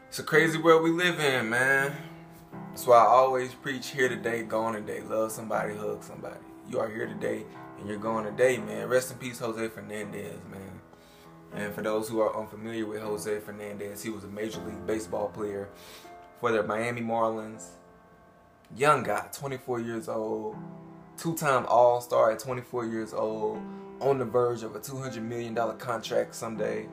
It's a crazy world we live in, man. That's why I always preach here today, gone today. Love somebody, hug somebody. You are here today and you're gone today, man. Rest in peace, Jose Fernandez, man. And for those who are unfamiliar with Jose Fernandez, he was a Major League Baseball player for the Miami Marlins. Young guy, 24 years old. Two-time All-Star at 24 years old. On the verge of a $200 million contract someday.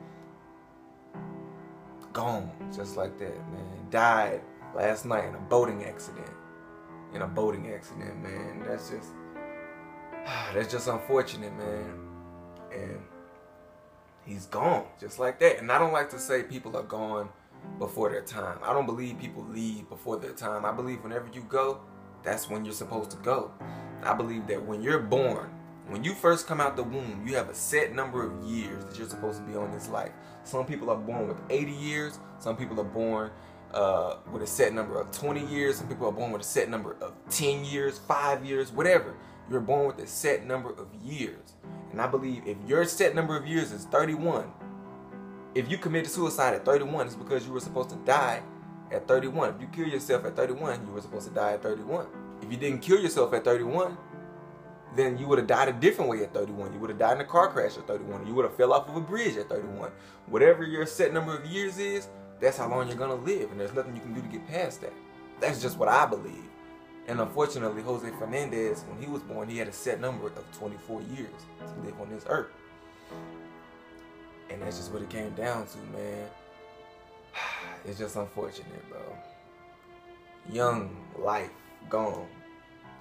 Gone, just like that, man. Died last night in a boating accident. Man. That's just unfortunate, man. And he's gone, just like that. And I don't like to say people are gone before their time. I don't believe people leave before their time. I believe whenever you go, that's when you're supposed to go. I believe that when you're born, when you first come out the womb, you have a set number of years that you're supposed to be on this life. Some people are born with 80 years. Some people are born with a set number of 20 years. Some people are born with a set number of 10 years, 5 years, whatever. You're born with a set number of years. And I believe if your set number of years is 31, if you committed suicide at 31, it's because you were supposed to die at 31. If you kill yourself at 31, you were supposed to die at 31. If you didn't kill yourself at 31, then you would have died a different way at 31. You would have died in a car crash at 31. You would have fell off of a bridge at 31. Whatever your set number of years is, that's how long you're going to live. And there's nothing you can do to get past that. That's just what I believe. And unfortunately, Jose Fernandez, when he was born, he had a set number of 24 years to live on this earth. And that's just what it came down to, man. It's just unfortunate, bro. Young life gone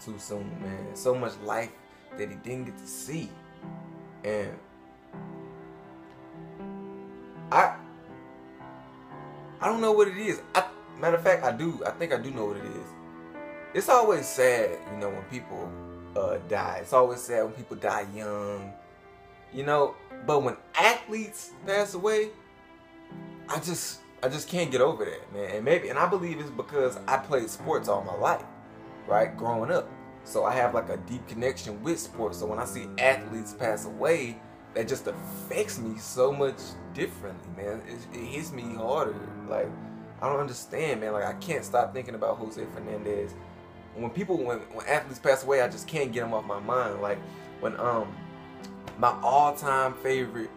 too soon, man. So much life that he didn't get to see. And I don't know what it is. Matter of fact, I think I do know what it is. It's always sad, when people die. It's always sad when people die young. But when athletes pass away, I just can't get over that, man. And I believe it's because I played sports all my life, right? Growing up. So I have like a deep connection with sports. So when I see athletes pass away, that just affects me so much differently, man. It hits me harder. Like, I don't understand, man. Like, I can't stop thinking about Jose Fernandez. When athletes pass away, I just can't get them off my mind. Like, when my all-time favorite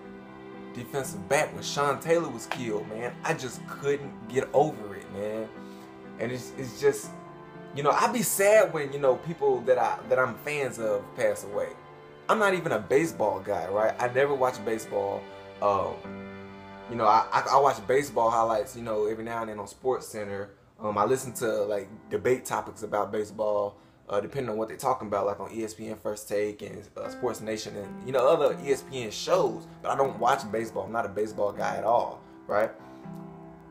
defensive back, when Sean Taylor was killed, man, I just couldn't get over it, man. And it's just, I be sad when, people that I'm fans of pass away. I'm not even a baseball guy, right? I never watch baseball. I watch baseball highlights, every now and then on Sports Center. I listen to like debate topics about baseball, depending on what they're talking about, like on ESPN First Take and Sports Nation and other ESPN shows. But I don't watch baseball. I'm not a baseball guy at all, right?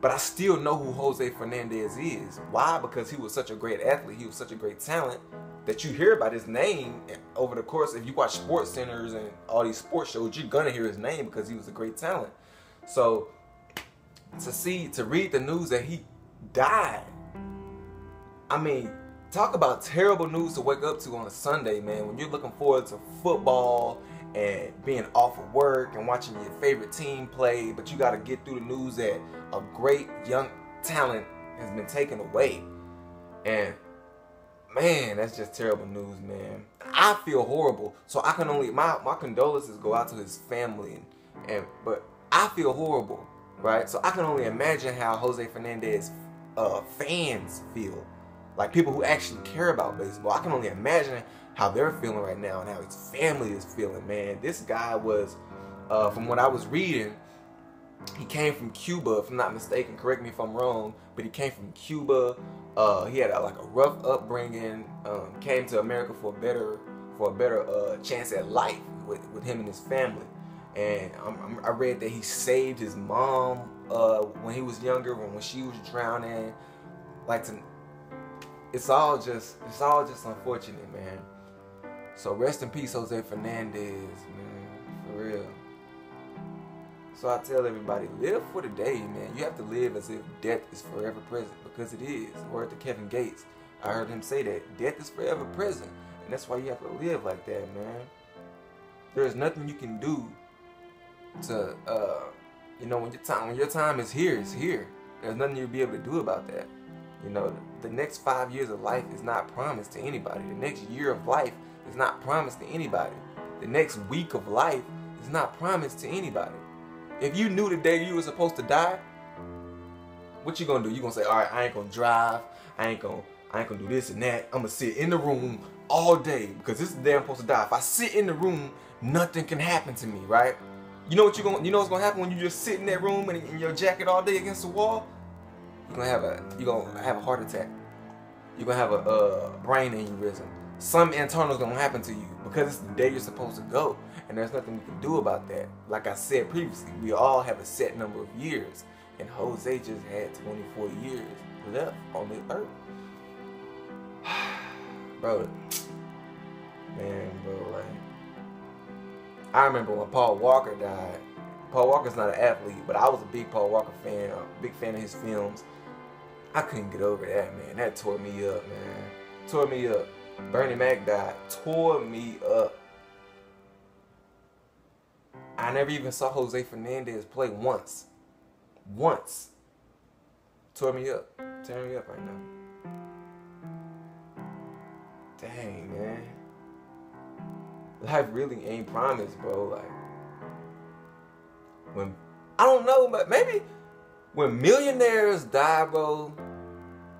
But I still know who Jose Fernandez is. Why? Because he was such a great athlete. He was such a great talent that you hear about his name over the course. If you watch Sports Centers and all these sports shows, you're gonna hear his name because he was a great talent. So to read the news that he died, I mean, talk about terrible news to wake up to on a Sunday, man, when you're looking forward to football and being off of work and watching your favorite team play, but you got to get through the news that a great young talent has been taken away. And man, that's just terrible news, man. I feel horrible. So I can only, my condolences go out to his family, but I feel horrible, right? So I can only imagine how Jose Fernandez fans feel. Like people who actually care about baseball. I can only imagine how they're feeling right now and how his family is feeling, man. This guy was, from what I was reading, he came from Cuba, if I'm not mistaken. Correct me if I'm wrong, but he came from Cuba. He had a rough upbringing. Came to America for a better chance at life with him and his family. And I read that he saved his mom when he was younger, when she was drowning. It's all just unfortunate, man. So rest in peace, Jose Fernandez, man, for real. So I tell everybody, live for the day, man. You have to live as if death is forever present, because it is. Word to Kevin Gates, I heard him say that death is forever present, and that's why you have to live like that, man. There's nothing you can do to, when your time is here, it's here. There's nothing you'll be able to do about that. You know, the next 5 years of life is not promised to anybody. The next year of life is not promised to anybody. The next week of life is not promised to anybody. If you knew the day you were supposed to die, what you gonna do? You gonna say, all right, I ain't gonna drive, I ain't gonna do this and that. I'm gonna sit in the room all day because this is the day I'm supposed to die. If I sit in the room, nothing can happen to me, right? You know what's gonna happen when you just sit in that room and in your jacket all day against the wall? You're gonna have a heart attack. You're gonna have a brain aneurysm. Some internal is gonna happen to you because it's the day you're supposed to go, and there's nothing we can do about that. Like I said previously, we all have a set number of years, and Jose just had 24 years left on this earth. Bro, man, bro, like, I remember when Paul Walker died. Paul Walker's not an athlete, but I was a big Paul Walker fan, a big fan of his films. I couldn't get over that, man. That tore me up, man. Tore me up. Bernie Mac died. Tore me up. I never even saw Jose Fernandez play once. Once. Tore me up. Tearing me up right now. Dang, man. Life really ain't promised, bro. Like, when, I don't know, but maybe when millionaires die, bro,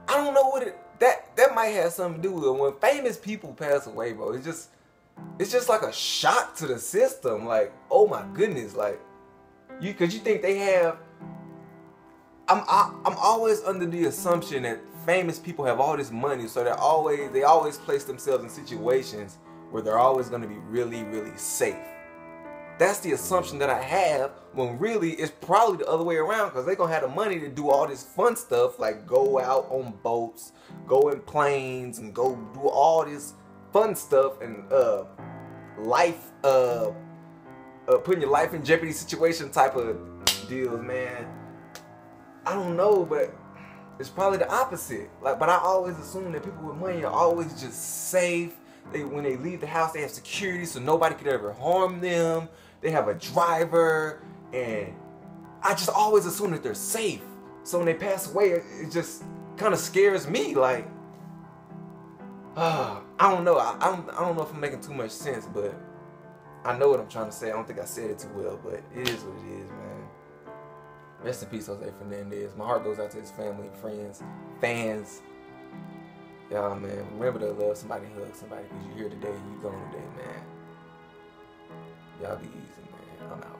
I don't know what that might have something to do with it. When famous people pass away, bro, it's just like a shock to the system. Like, oh my goodness, like, cause you think they have. I'm always under the assumption that famous people have all this money, so they always place themselves in situations where they're always going to be really, really safe. That's the assumption that I have, when really it's probably the other way around, because they're going to have the money to do all this fun stuff, like go out on boats, go in planes, and go do all this fun stuff, and putting your life in jeopardy situation type of deals, man. I don't know, but it's probably the opposite. Like, but I always assume that people with money are always just safe. When they leave the house, they have security, so nobody could ever harm them. They have a driver, and I just always assume that they're safe. So when they pass away, it just kind of scares me. Like, I don't know. I don't know if I'm making too much sense, but I know what I'm trying to say. I don't think I said it too well, but it is what it is, man. Rest in peace, Jose Fernandez. My heart goes out to his family, friends, fans. Y'all, man, remember to love somebody, hug somebody, because you're here today, you gone today, man. Y'all be easy, man. I'm out.